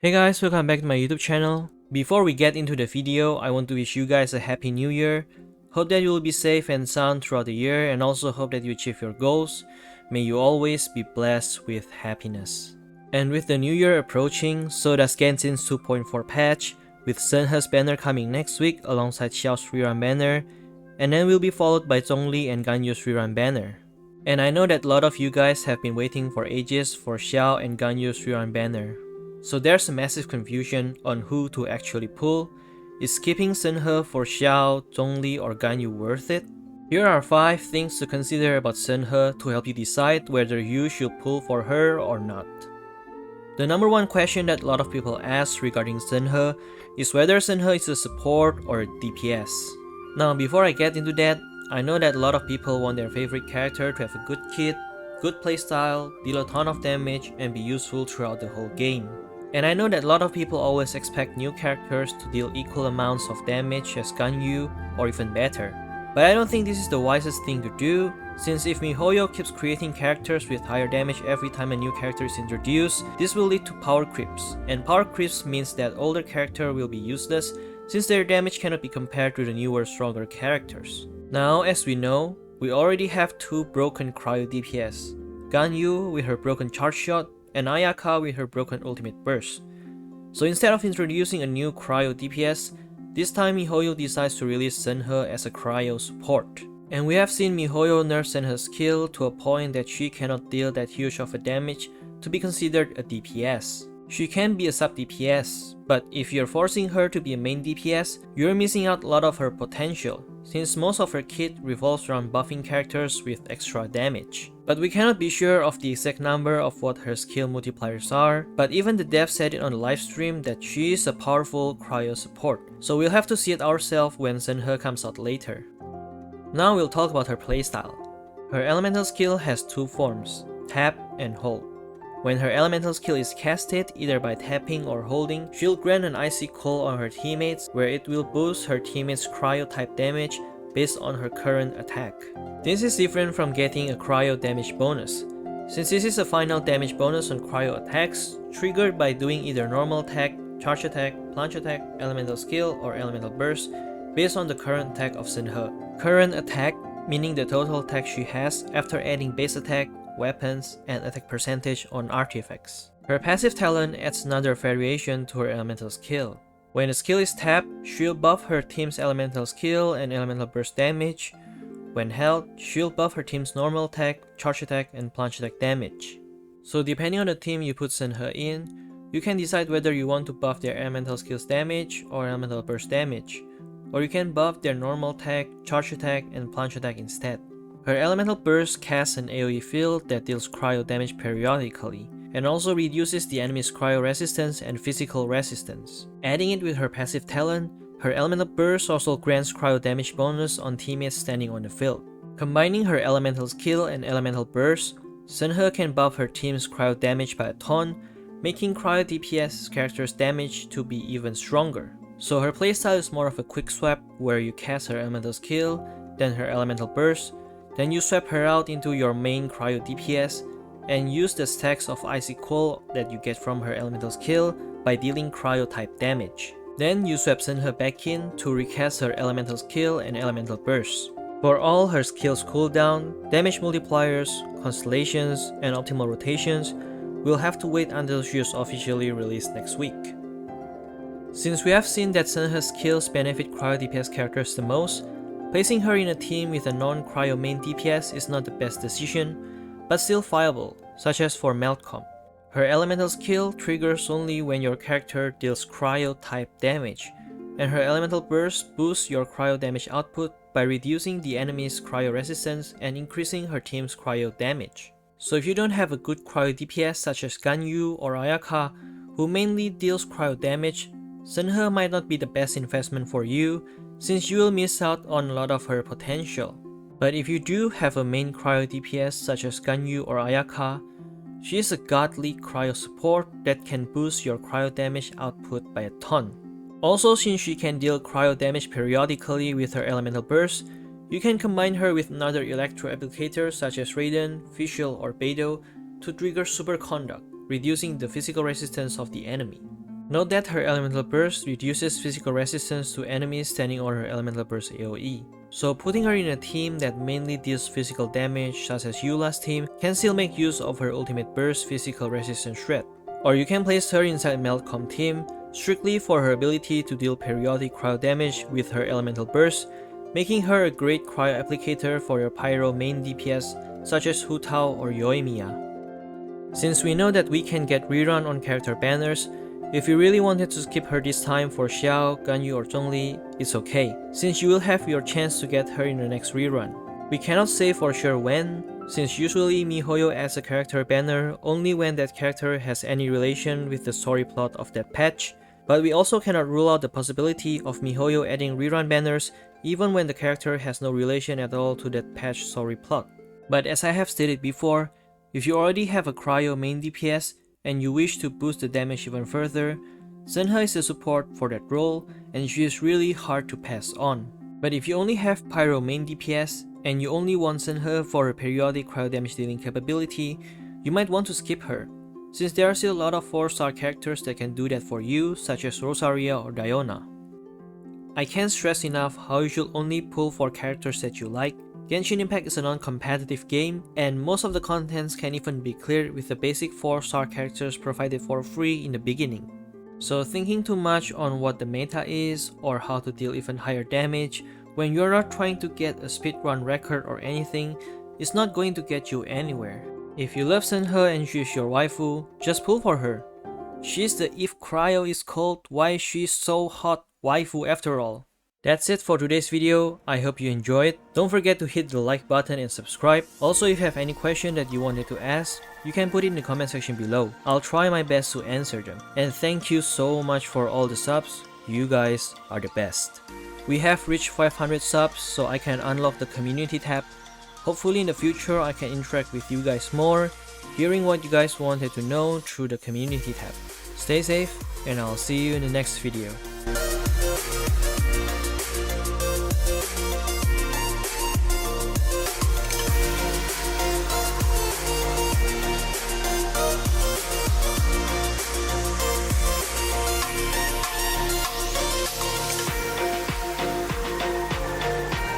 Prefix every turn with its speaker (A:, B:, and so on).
A: Hey guys, welcome back to my YouTube channel. Before we get into the video, I want to wish you guys a happy new year. Hope that you will be safe and sound throughout the year, and also hope that you achieve your goals. May you always be blessed with happiness. And with the new year approaching, so does Genshin's 2.4 patch, with Shenhe's banner coming next week alongside Xiao's rerun banner, and then will be followed by Zhongli and Ganyu's rerun banner. And I know that a lot of you guys have been waiting for ages for Xiao and Ganyu's rerun banner. So there's a massive confusion on who to actually pull. Is skipping Shenhe for Xiao, Zhongli or Ganyu worth it? Here are 5 things to consider about Shenhe to help you decide whether you should pull for her or not. The number one question that a lot of people ask regarding Shenhe is whether Shenhe is a support or a DPS. Now before I get into that, I know that a lot of people want their favorite character to have a good kit, good playstyle, deal a ton of damage and be useful throughout the whole game. And I know that a lot of people always expect new characters to deal equal amounts of damage as Ganyu or even better. But I don't think this is the wisest thing to do, since if MiHoYo keeps creating characters with higher damage every time a new character is introduced, this will lead to power creeps. And power creeps means that older character will be useless since their damage cannot be compared to the newer stronger characters. Now as we know, we already have 2 broken Cryo DPS, Ganyu with her broken charge shot and Ayaka with her broken ultimate burst. So instead of introducing a new Cryo DPS, this time MiHoYo decides to release Shenhe as a Cryo support. And we have seen MiHoYo nerf Shenhe's skill to a point that she cannot deal that huge of a damage to be considered a DPS. She can be a sub DPS, but if you're forcing her to be a main DPS, you're missing out a lot of her potential, since most of her kit revolves around buffing characters with extra damage. But we cannot be sure of the exact number of what her skill multipliers are, but even the dev said it on the livestream that she is a powerful Cryo support, so we'll have to see it ourselves when Shenhe comes out later. Now we'll talk about her playstyle. Her elemental skill has 2 forms, tap and hold. When her elemental skill is casted, either by tapping or holding, she'll grant an icy cold on her teammates where it will boost her teammates' cryo type damage based on her current attack. This is different from getting a cryo damage bonus, since this is a final damage bonus on cryo attacks triggered by doing either normal attack, charge attack, plunge attack, elemental skill, or elemental burst based on the current attack of Shenhe. Current attack meaning the total attack she has after adding base attack, weapons, and attack percentage on artifacts. Her passive talent adds another variation to her elemental skill. When the skill is tapped, she'll buff her team's elemental skill and elemental burst damage. When held, she'll buff her team's normal attack, charge attack, and plunge attack damage. So depending on the team you put Shenhe in, you can decide whether you want to buff their elemental skills damage or elemental burst damage, or you can buff their normal attack, charge attack, and plunge attack instead. Her elemental burst casts an AoE field that deals cryo damage periodically, and also reduces the enemy's cryo resistance and physical resistance. Adding it with her passive talent, her elemental burst also grants cryo damage bonus on teammates standing on the field. Combining her elemental skill and elemental burst, Shenhe can buff her team's cryo damage by a ton, making Cryo DPS character's damage to be even stronger. So her playstyle is more of a quick swap where you cast her elemental skill, then her elemental burst, then you swap her out into your main Cryo DPS and use the stacks of Icy Cold that you get from her elemental skill by dealing cryo type damage. Then you swap Shenhe back in to recast her elemental skill and elemental burst. For all her skills cooldown, damage multipliers, constellations, and optimal rotations, we'll have to wait until she is officially released next week. Since we have seen that Shenhe's skills benefit Cryo DPS characters the most, placing her in a team with a non-cryo main DPS is not the best decision, but still viable, such as for Meltcom. Her elemental skill triggers only when your character deals cryo type damage, and her elemental burst boosts your cryo damage output by reducing the enemy's cryo resistance and increasing her team's cryo damage. So if you don't have a good cryo DPS such as Ganyu or Ayaka, who mainly deals cryo damage, Shenhe might not be the best investment for you, since you will miss out on a lot of her potential. But if you do have a main cryo DPS such as Ganyu or Ayaka, she is a godly cryo support that can boost your cryo damage output by a ton. Also, since she can deal cryo damage periodically with her elemental burst, you can combine her with another electro applicator such as Raiden, Fischl, or Beidou to trigger superconduct, reducing the physical resistance of the enemy. Note that her elemental burst reduces physical resistance to enemies standing on her elemental burst AoE. So putting her in a team that mainly deals physical damage such as Eula's team can still make use of her ultimate burst physical resistance shred. Or you can place her inside Meltcom team strictly for her ability to deal periodic cryo damage with her elemental burst, making her a great cryo applicator for your pyro main DPS such as Hu Tao or Yoimiya. Since we know that we can get rerun on character banners, if you really wanted to skip her this time for Xiao, Ganyu or Zhongli, it's okay, since you will have your chance to get her in the next rerun. We cannot say for sure when, since usually MiHoYo adds a character banner only when that character has any relation with the story plot of that patch, but we also cannot rule out the possibility of MiHoYo adding rerun banners even when the character has no relation at all to that patch story plot. But as I have stated before, if you already have a Cryo main DPS and you wish to boost the damage even further, Shenhe is the support for that role and she is really hard to pass on. But if you only have Pyro main DPS and you only want Shenhe for her periodic cryo damage dealing capability, you might want to skip her, since there are still a lot of 4-star characters that can do that for you, such as Rosaria or Diona. I can't stress enough how you should only pull for characters that you like. Genshin Impact is a non-competitive game, and most of the contents can even be cleared with the basic 4-star characters provided for free in the beginning. So thinking too much on what the meta is, or how to deal even higher damage, when you're not trying to get a speedrun record or anything, is not going to get you anywhere. If you love Shenhe and she's your waifu, just pull for her. She's the if cryo is cold, why she's so hot waifu after all. That's it for today's video. I hope you enjoyed. Don't forget to hit the like button and subscribe. Also, if you have any question that you wanted to ask, you can put it in the comment section below. I'll try my best to answer them. And thank you so much for all the subs. You guys are the best. We have reached 500 subs, so I can unlock the community tab. Hopefully in the future I can interact with you guys more, hearing what you guys wanted to know through the community tab. Stay safe, and I'll see you in the next video.